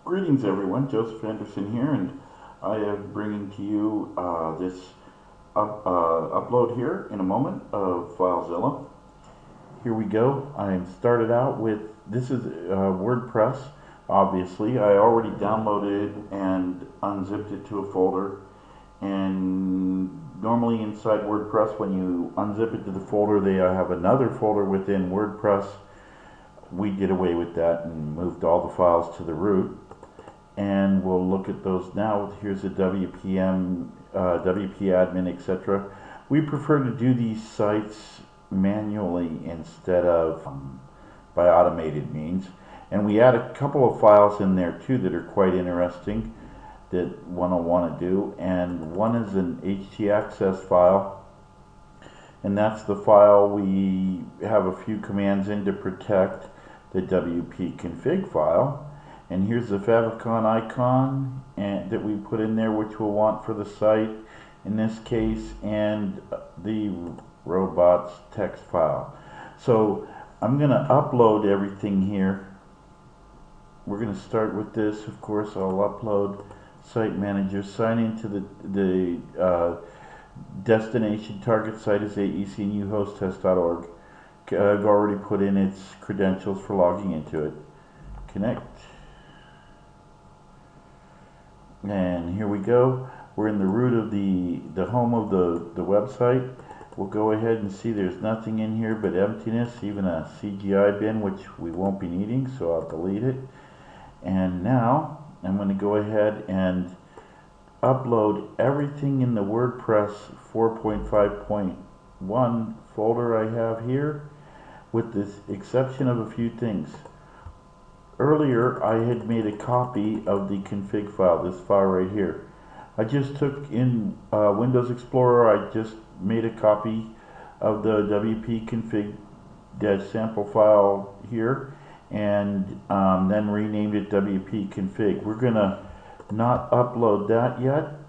Greetings everyone, Joseph Anderson here, and I am bringing to you this upload here in a moment of FileZilla. Here we go. I started out with, this is WordPress, obviously. I already downloaded and unzipped it to a folder, and normally inside WordPress when you unzip it to the folder, they have another folder within WordPress. We did away with that and moved all the files to the root. And we'll look at those now. Here's a WPM, WP admin, etc. We prefer to do these sites manually instead of by automated means. And we add a couple of files in there too that are quite interesting that one will want to do. And one is an htaccess file. And that's the file we have a few commands in to protect the WP config file. And here's the favicon icon that we put in there, which we'll want for the site in this case, and the robots text file. So I'm going to upload everything here. We're going to start with this. Of course, I'll upload Site Manager. Sign into the destination target site is aecnuhosttest.org. I've already put in its credentials for logging into it. Connect. And here we go. We're in the root of the home of the website. We'll go ahead and see there's nothing in here but emptiness, even a CGI bin, which we won't be needing, so I'll delete it. And now I'm going to go ahead and upload everything in the WordPress 4.5.1 folder I have here, with the exception of a few things. Earlier, I had made a copy of the config file, this file right here. I just took in Windows Explorer, I just made a copy of the WP config-sample file here, and then renamed it WP config. We're going to not upload that yet,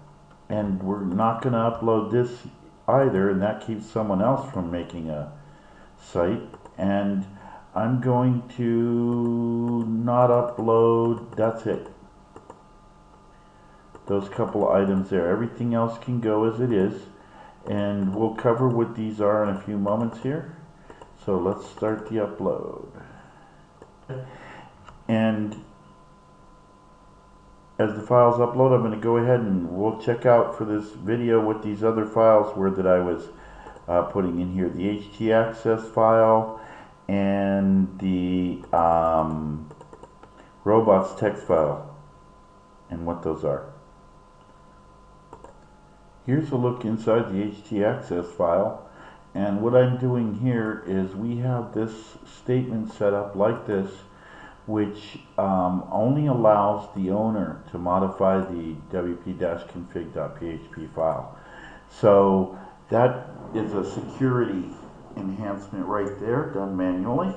and we're not going to upload this either, and that keeps someone else from making a site. And I'm going to not upload, that's it. Those couple of items there. Everything else can go as it is. And we'll cover what these are in a few moments here. So let's start the upload. And as the files upload, I'm going to go ahead and we'll check out for this video what these other files were that I was putting in here. The htaccess file and the robots text file, and what those are. Here's a look inside the htaccess file, and what I'm doing here is we have this statement set up like this, which only allows the owner to modify the wp-config.php file. So that is a security enhancement right there, done manually.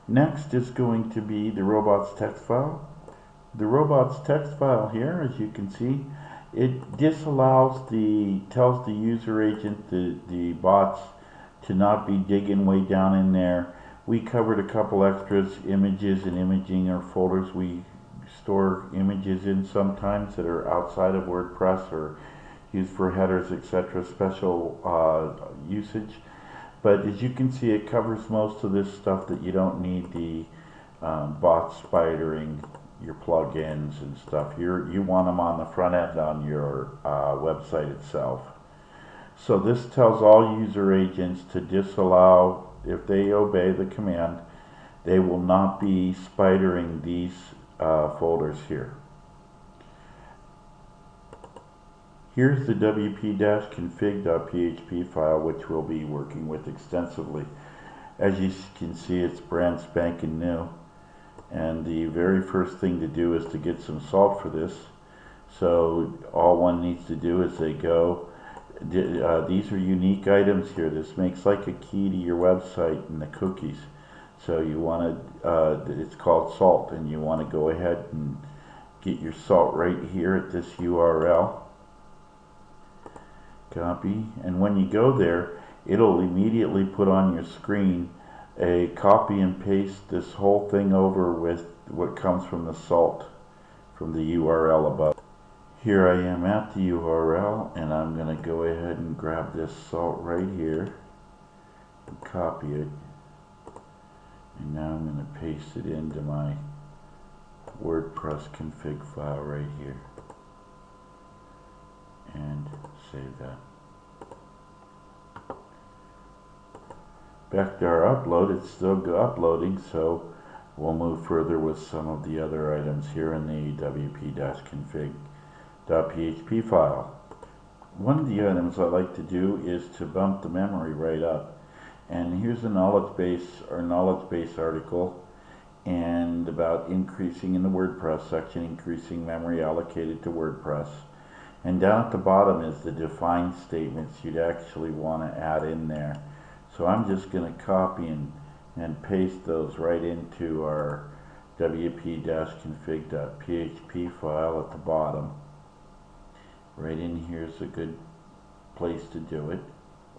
Next is going to be the robots text file. The robots text file here, as you can see, it disallows tells the user agent, the bots, to not be digging way down in there. We covered a couple extras, images and imaging are folders we store images in sometimes that are outside of WordPress or used for headers, etc., special usage. But as you can see, it covers most of this stuff that you don't need the bots spidering your plugins and stuff. You want them on the front end on your website itself. So this tells all user agents to disallow, if they obey the command, they will not be spidering these folders here. Here's the wp-config.php file, which we'll be working with extensively. As you can see, it's brand spanking new. And the very first thing to do is to get some salt for this. So all one needs to do is say go. These are unique items here. This makes like a key to your website and the cookies. So you want to, it's called salt, and you want to go ahead and get your salt right here at this URL. Copy, and when you go there, it'll immediately put on your screen a copy and paste this whole thing over with what comes from the salt from the URL above. Here I am at the URL, and I'm going to go ahead and grab this salt right here and copy it, and now I'm going to paste it into my WordPress config file right here and save that. Back to our upload, it's still uploading, so we'll move further with some of the other items here in the wp-config.php file. One of the items I like to do is to bump the memory right up. And here's a knowledge base article and about increasing in the WordPress section, increasing memory allocated to WordPress. And down at the bottom is the define statements you'd actually want to add in there. So I'm just going to copy and paste those right into our wp-config.php file at the bottom. Right in here is a good place to do it.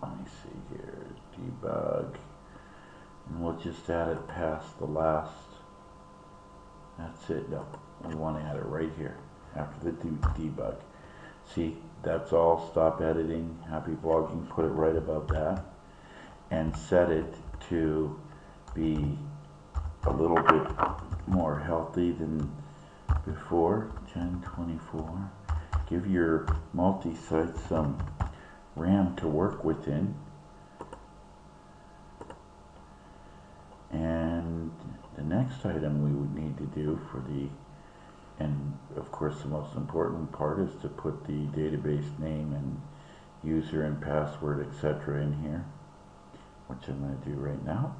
Let me see here, debug, and we'll just add it past the last. That's it. No, we want to add it right here after the debug. See, that's all. Stop editing, happy blogging, put it right above that, and set it to be a little bit more healthy than before. Gen 24. Give your multi-site some RAM to work within. And the next item we would need to do for the, and of course the most important part, is to put the database name and user and password, etc. in here, which I'm going to do right now.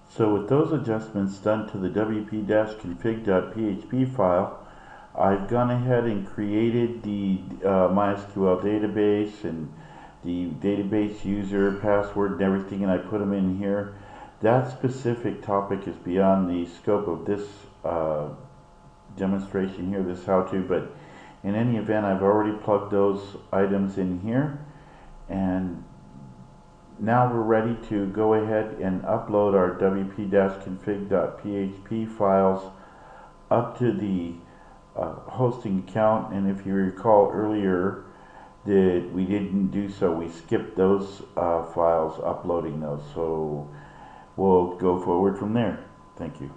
So with those adjustments done to the wp-config.php file, I've gone ahead and created the MySQL database and the database user, password, and everything, and I put them in here. That specific topic is beyond the scope of this demonstration here, this how-to, but in any event, I've already plugged those items in here, and now we're ready to go ahead and upload our wp-config.php files up to the hosting account. And if you recall earlier that we didn't do so, we skipped those files, uploading those, so we'll go forward from there. Thank you.